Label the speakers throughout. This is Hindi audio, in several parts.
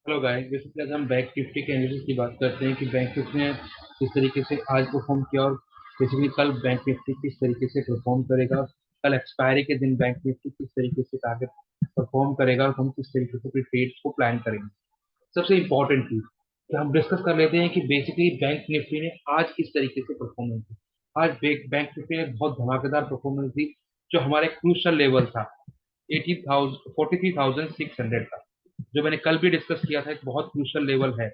Speaker 1: हेलो गाइस, बेसिकली आज हम बैंक निफ्टी के एनालिसिस की बात करते हैं कि बैंक निफ्टी ने किस तरीके से आज परफॉर्म किया और बेसिकली कल बैंक निफ्टी किस तरीके से परफॉर्म करेगा। कल एक्सपायरी के दिन बैंक निफ्टी किस तरीके से टारगेट परफॉर्म करेगा और हम किस तरीके से अपने ट्रेड्स को प्लान करेंगे। सबसे इम्पोर्टेंट चीज कि हम डिस्कस कर लेते हैं कि बेसिकली बैंक निफ्टी ने आज किस तरीके से परफॉर्मेंस दी। आज बैंक निफ्टी ने बहुत धमाकेदार परफॉर्मेंस दी। जो हमारे क्रूशल लेवल था 43,600 का, जो मैंने कल भी डिस्कस किया था, एक बहुत क्रूशल लेवल है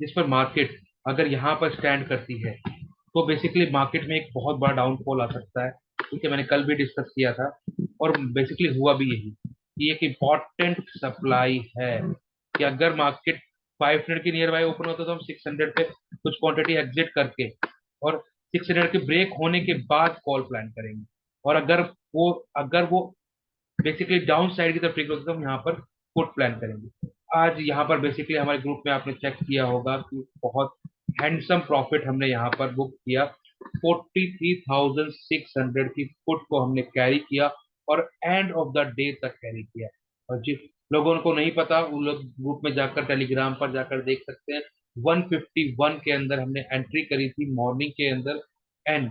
Speaker 1: जिस पर मार्केट अगर यहाँ पर स्टैंड करती है तो बेसिकली मार्केट में एक बहुत बड़ा डाउनफॉल आ सकता है। ठीक है, मैंने कल भी डिस्कस किया था और बेसिकली हुआ भी यही कि एक इम्पॉर्टेंट सप्लाई है कि अगर मार्केट 500 के नियर बाय ओपन होता तो हम 600 पे कुछ क्वांटिटी एग्जिट करके और 600 के ब्रेक होने के बाद कॉल प्लान करेंगे। और अगर वो बेसिकली डाउन साइड की तरफ टिक होता तो हम यहाँ पर पुट प्लान करेंगे। आज यहाँ पर बेसिकली हमारे ग्रुप में आपने चेक किया होगा कि बहुत हैंडसम प्रॉफिट हमने यहाँ पर बुक किया। 43,600 की पुट को हमने कैरी किया और एंड ऑफ द डे तक कैरी किया। और जिन लोगों को नहीं पता उन लोग ग्रुप में जाकर टेलीग्राम पर जाकर देख सकते हैं। 151 के अंदर हमने एंट्री करी थी मॉर्निंग के अंदर। एंड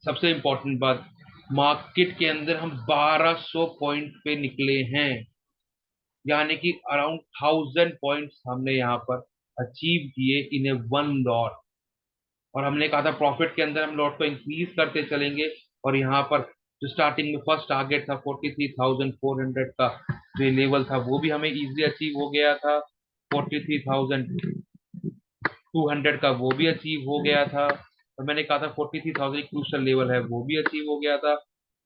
Speaker 1: सबसे इंपॉर्टेंट बात, मार्केट के अंदर हम 1200 पॉइंट पे निकले हैं, यानी कि अराउंड 1000 पॉइंट्स हमने यहाँ पर अचीव किए इन ए वन लॉट। और हमने कहा था प्रॉफिट के अंदर हम लॉट को इंक्रीज करते चलेंगे। और यहाँ पर जो स्टार्टिंग में फर्स्ट टारगेट था 43,400 का, जो लेवल था वो भी हमें इजीली अचीव हो गया था। 43,200 का वो भी अचीव हो गया था। और मैंने कहा था 43,000 क्रूशल लेवल है वो भी अचीव हो गया था।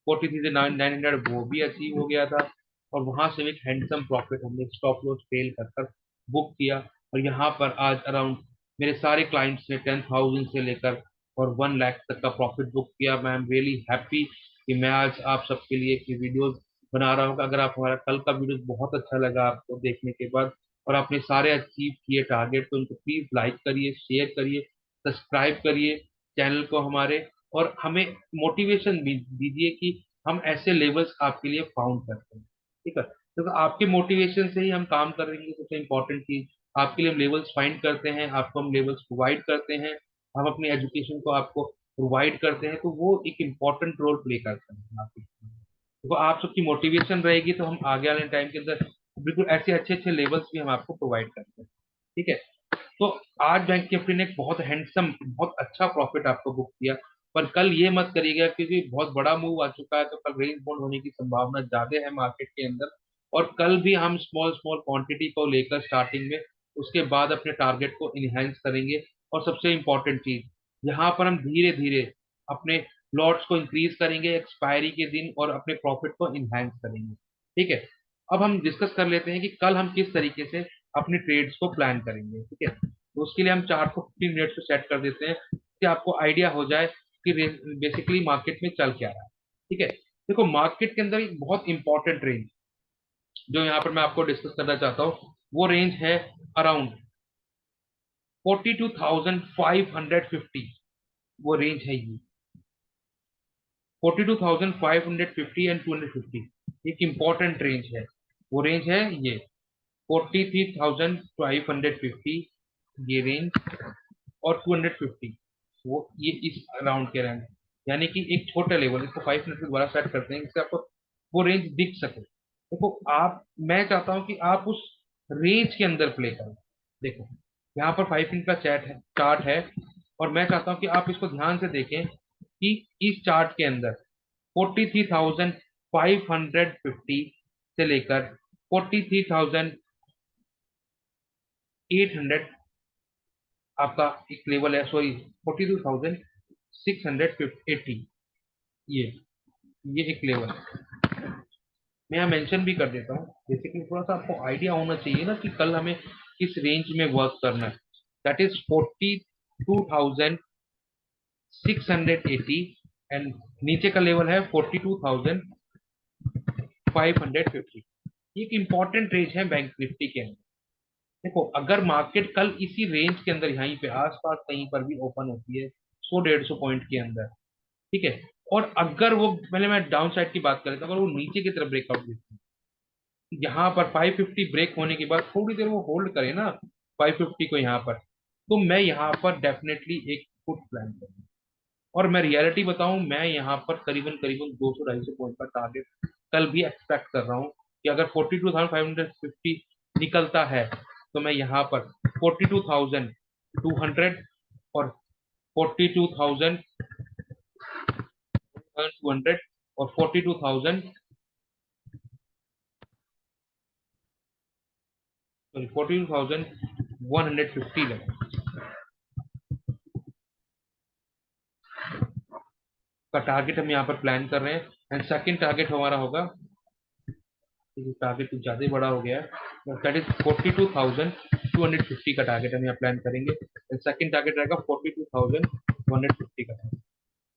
Speaker 1: 43,900 वो भी अचीव हो गया था। और वहां से एक हैंडसम प्रॉफिट हमने स्टॉप लॉस फेल कर कर बुक किया। और यहाँ पर आज अराउंड मेरे सारे क्लाइंट्स ने 10,000 से लेकर और 1 लाख तक का प्रॉफिट बुक किया। मैं एम रियली हैप्पी कि मैं आज आप सबके लिए एक वीडियो बना रहा हूँ। अगर आप हमारा कल का वीडियो बहुत अच्छा लगा आपको देखने के बाद और आपने सारे अचीव किए टारगेट, तो उनको प्लीज लाइक करिए, शेयर करिए, सब्सक्राइब करिए चैनल को हमारे। और हमें मोटिवेशन दीजिए कि हम ऐसे लेवल्स आपके लिए फाउंड करते हैं। ठीक है, तो आपके मोटिवेशन से ही हम काम करेंगे। सबसे इंपॉर्टेंट चीज, आपके लिए हम लेवल्स फाइंड करते हैं, आपको हम लेवल्स प्रोवाइड करते हैं, हम अपनी एजुकेशन को आपको प्रोवाइड करते हैं, तो वो एक इम्पॉर्टेंट रोल प्ले करते हैं आपके। तो आप सबकी मोटिवेशन रहेगी तो हम आगे वाले टाइम के अंदर बिल्कुल ऐसे अच्छे अच्छे लेवल्स भी हम आपको प्रोवाइड करते हैं। ठीक है, तो आज बैंक निफ्टी ने एक बहुत हैंडसम बहुत अच्छा प्रॉफिट आपको बुक किया। पर कल ये मत करिएगा क्योंकि बहुत बड़ा मूव आ चुका है, तो कल रेंज बाउंड होने की संभावना ज्यादा है मार्केट के अंदर। और कल भी हम स्मॉल स्मॉल क्वांटिटी को लेकर स्टार्टिंग में, उसके बाद अपने टारगेट को इनहेंस करेंगे। और सबसे इंपॉर्टेंट चीज, यहाँ पर हम धीरे धीरे अपने लॉट्स को इंक्रीज करेंगे एक्सपायरी के दिन और अपने प्रॉफिट को इनहेंस करेंगे। ठीक है, अब हम डिस्कस कर लेते हैं कि कल हम किस तरीके से अपने ट्रेड्स को प्लान करेंगे। ठीक है, तो उसके लिए हम चार्ट को 15 मिनट पे सेट कर देते हैं कि आपको आइडिया हो जाए कि बेसिकली मार्केट में चल क्या रहा है। ठीक है, देखो मार्केट के अंदर एक बहुत इंपॉर्टेंट रेंज जो यहाँ पर मैं आपको डिस्कस करना चाहता हूँ, वो रेंज है अराउंड 42,550। वो रेंज है ये 42,550 एंड 250, एक इंपॉर्टेंट रेंज है। वो रेंज है ये 43,550, ये रेंज, और 250, वो ये इस राउंड के रेंज, यानी कि एक छोटा लेवल। इसको 5 मिनट के द्वारा सेट करते हैं जिससे आपको वो रेंज दिख सके। देखो आप, मैं चाहता हूं कि आप उस रेंज के अंदर प्ले करें। देखो यहाँ पर 5 मिनट का चार्ट है और मैं चाहता हूं कि आप इसको ध्यान से देखें कि इस चार्ट के अंदर 43,550 से लेकर 43,800 आपका एक लेवल है, सॉरी 42,680, ये ये एक लेवल है। मैं यहाँ मेंशन भी कर देता हूँ, जैसे कि थोड़ा सा आपको आइडिया होना चाहिए ना कि कल हमें किस रेंज में वर्क करना है। दैट इज 42,680 एंड नीचे का लेवल है 42,550। ये एक इंपॉर्टेंट रेंज है बैंक निफ्टी के अंदर। देखो अगर मार्केट कल इसी रेंज के अंदर यहीं पे आसपास कहीं पर भी ओपन होती है 100-150 पॉइंट के अंदर, ठीक है, और अगर वो, पहले मैं डाउन साइड की बात कर लेता हूँ, अगर वो नीचे की तरफ ब्रेकआउट देती है यहाँ पर 550 ब्रेक होने के बाद थोड़ी देर वो होल्ड करे ना 550 को यहाँ पर, तो मैं यहाँ पर डेफिनेटली एक पुट प्लान करूंगा। और मैं रियलिटी बताऊं, मैं यहाँ पर करीबन करीबन 200-250 पॉइंट का टारगेट कल भी एक्सपेक्ट कर रहा हूँ कि अगर 42,550 निकलता है तो मैं यहाँ पर 42,200 और 42,200 और 42,150 लगा का टारगेट हम यहाँ पर प्लान कर रहे हैं। एंड सेकंड टारगेट हमारा होगा, टारगेट कुछ ज्यादा ही बड़ा हो गया है, दैट इज 42,250 का टारगेट हम यहाँ प्लान करेंगे। सेकंड टारगेट रहेगा 42,150 का टारगेट।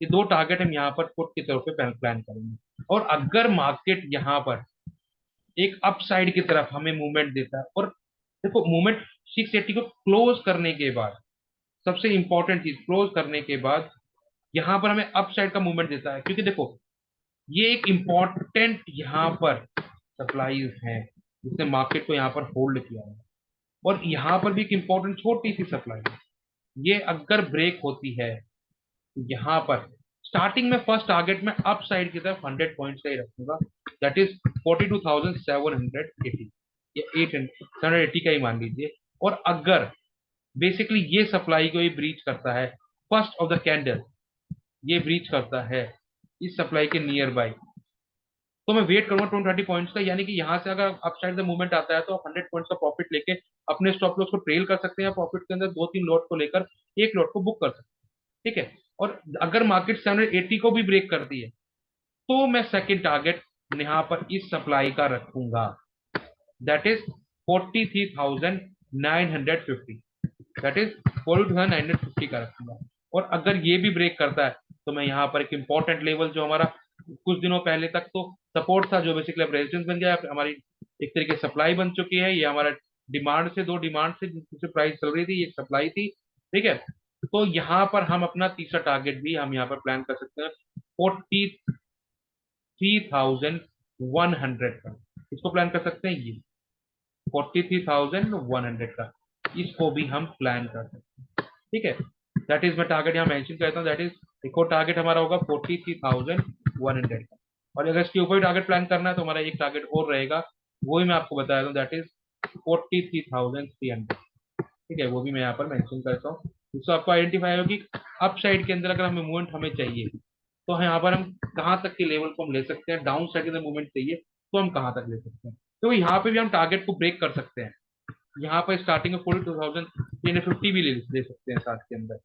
Speaker 1: ये दो टारगेट हम यहाँ पर पुट की तरफ पे प्लान करेंगे। और अगर मार्केट यहाँ पर एक अपसाइड की तरफ हमें मूवमेंट देता है, और देखो मूवमेंट 680 को क्लोज करने के बाद, सबसे इंपॉर्टेंट चीज क्लोज करने के बाद यहाँ पर हमें अपसाइड का मूवमेंट देता है, क्योंकि देखो ये एक इंपॉर्टेंट यहाँ पर सप्लाईज है जिसने मार्केट को यहाँ पर होल्ड किया है। और यहाँ पर भी एक इंपॉर्टेंट छोटी सी सप्लाई है, ये अगर ब्रेक होती है तो यहाँ पर स्टार्टिंग में फर्स्ट टारगेट में अप साइड की तरफ 100 पॉइंट्स का ही रखूंगा, दैट इज 42,780 या 780 का ही मान लीजिए। और अगर बेसिकली ये सप्लाई को ये ब्रीच करता है, फर्स्ट ऑफ द कैंडल ये ब्रीच करता है इस सप्लाई के नियर बाय, तो मैं वेट करूंगा 230 पॉइंट्स का। यानी कि यहाँ से अगर अपसाइड द मूवमेंट आता है तो आप 100 पॉइंट्स का प्रॉफिट लेके अपने स्टॉप लॉस को ट्रेल कर सकते हैं, प्रॉफिट के अंदर दो तीन लॉट को लेकर एक लॉट को बुक कर सकते हैं, ठीक है। और अगर मार्केट 780 को भी ब्रेक करती है तो मैं सेकंड टारगेट यहाँ पर इस सप्लाई का रखूंगा, दैट इज 43,950, दैट इज 42,950 का रखूंगा। और अगर ये भी ब्रेक करता है तो मैं यहाँ पर एक इंपॉर्टेंट लेवल जो हमारा कुछ दिनों पहले तक तो सपोर्ट था, जो बेसिकली अब रेजिस्टेंस बन गया, हमारी एक तरीके से सप्लाई बन चुकी है, ये हमारा डिमांड से दो डिमांड से जिससे प्राइस चल रही थी ये सप्लाई थी, ठीक है। तो यहाँ पर हम अपना तीसरा टारगेट भी हम यहाँ पर प्लान कर सकते हैं 43,100 का, इसको प्लान कर सकते हैं, ये 43,100 का, इसको भी हम प्लान कर सकते हैं, ठीक है। दैट इज मैं टारगेट यहाँ मेंशन करता हूँ, दैट इज एक और टारगेट हमारा होगा 43,100 का। और अगर इसके ऊपर टारगेट प्लान करना है तो हमारा एक टारगेट और रहेगा, वो ही मैं आपको बता रहा हूँ, दैट इज 43,300, ठीक है। वो भी मैं यहाँ पर मेंशन करता हूँ, इससे आपको आइडेंटिफाई होगी अप साइड के अंदर अगर हमें मूवमेंट हमें चाहिए तो यहाँ पर हम कहाँ तक के लेवल को हम ले सकते हैं, डाउन साइड के अंदर मूवमेंट चाहिए तो हम कहाँ तक ले सकते हैं। तो यहाँ पे भी हम टारगेट को ब्रेक कर सकते हैं, यहाँ पर स्टार्टिंग में 42,350 भी ले सकते हैं साथ के अंदर,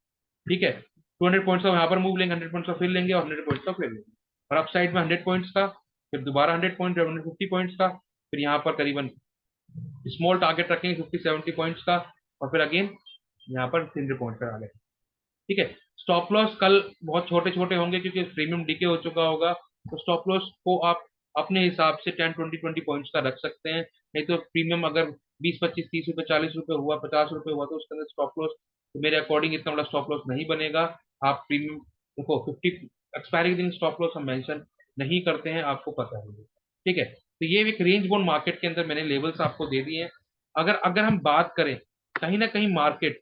Speaker 1: ठीक है। 200 पॉइंट्स का यहाँ पर मूव लेंगे, 100 पॉइंट्स का फिर लेंगे और 100 पॉइंट्स का फिर लेंगे, और अप साइड में 100 पॉइंट्स का, फिर दोबारा 100 पॉइंट 150 पॉइंट्स का, फिर यहाँ पर करीबन स्मॉल टारगेट रखेंगे 50-70 पॉइंट्स का, और फिर अगेन यहाँ पर 300 पॉइंट्स का टारगेट, ठीक है। स्टॉप लॉस कल बहुत छोटे छोटे होंगे क्योंकि प्रीमियम डीके हो चुका होगा, तो स्टॉप लॉस को आप अपने हिसाब से 10-20 पॉइंट्स का रख सकते हैं। नहीं तो प्रीमियम अगर 20-25-30 रुपए 40 रुपए हुआ 50 रुपए हुआ तो उसके अंदर स्टॉप लॉस तो मेरे अकॉर्डिंग इतना बड़ा स्टॉप लॉस नहीं बनेगा। आप प्रीमियम देखो 50 एक्सपायरी दिन स्टॉप लॉस हम मेंशन नहीं करते हैं, आपको पता है, ठीक है। तो ये एक रेंज बोन मार्केट के अंदर मैंने लेवल्स आपको दे दिए हैं। अगर अगर हम बात करें कहीं ना कहीं मार्केट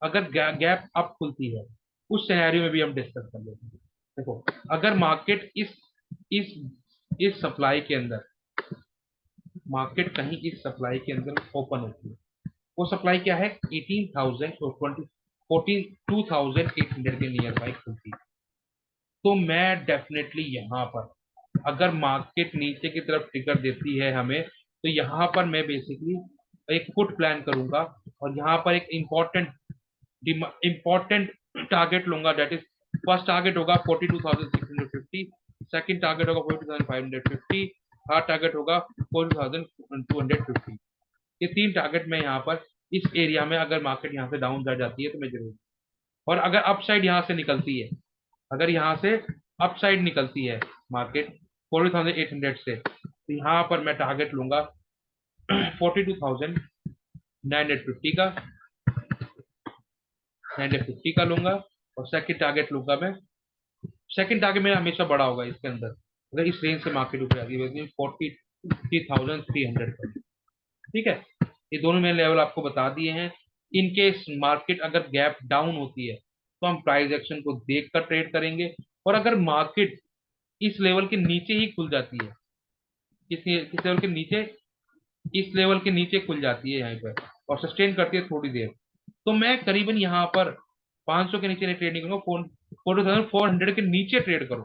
Speaker 1: अगर गैप अप खुलती है उस सिनेरियो में भी हम डिस्कस कर लेते हैं। देखो अगर मार्केट इस इस सप्लाई के अंदर मार्केट कहीं इस सप्लाई के अंदर ओपन होती है, वो सप्लाई क्या है 18,000 और 42,800 के नियर बाई खुलती है, तो मैं डेफिनेटली यहाँ पर अगर मार्केट नीचे की तरफ ट्रिगर देती है हमें तो यहाँ पर मैं बेसिकली एक पुट प्लान करूंगा, और यहाँ पर एक इंपॉर्टेंट टारगेट लूंगा, दैट इज फर्स्ट टारगेट होगा 42,650, सेकंड टारगेट होगा 42,550, थर्ड टारगेट होगा 42,250। ये तीन टारगेट मैं यहाँ पर इस एरिया में अगर मार्केट यहाँ से डाउन जा जाती है तो मैं जरूर, और अगर अपसाइड यहाँ से निकलती है, अगर यहाँ से अपसाइड निकलती है मार्केट 42,800 से, तो यहाँ पर मैं टारगेट लूंगा 42,950 का, 950 का लूंगा। और सेकंड टारगेट लूंगा मैं, सेकंड टारगेट मेरा हमेशा बड़ा होगा इसके अंदर, अगर इस रेंज से मार्केट ऊपर आती है 40 5300 पर। ठीक है, ये दोनों मैंने लेवल आपको बता दिए हैं। इन केस मार्केट अगर गैप डाउन होती है तो हम प्राइस एक्शन को देख कर ट्रेड करेंगे, और अगर मार्केट इस लेवल के नीचे ही खुल जाती है, किस लेवल के नीचे, इस लेवल के नीचे खुल जाती है यहाँ पर और सस्टेन करती है थोड़ी देर, तो मैं करीबन यहाँ पर 500 के नीचे नहीं ट्रेड नहीं करूंगा, 42,400 के नीचे ट्रेड करूँ।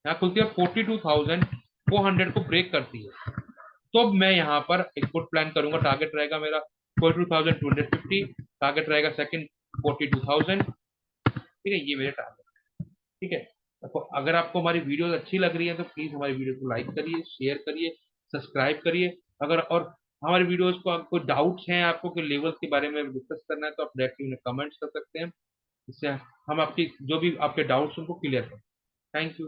Speaker 1: यहाँ खुलती है 42,400 को ब्रेक करती है, तो अब मैं यहाँ पर एक पुट प्लान करूंगा। टारगेट रहेगा मेरा 42,250, टारगेट रहेगा सेकंड 42,000। ठीक है, ये मेरे टारगेट। ठीक है, तो अगर आपको हमारी वीडियो अच्छी लग रही है तो प्लीज हमारी वीडियो को लाइक करिए, शेयर करिए, सब्सक्राइब करिए। अगर और हमारी वीडियोस को आपको डाउट्स हैं, आपको कोई लेवल्स के बारे में डिस्कस करना है, तो आप डायरेक्टली उन्हें कमेंट्स कर सकते हैं, इससे हम आपकी जो भी आपके डाउट्स उनको क्लियर करें। Thank you.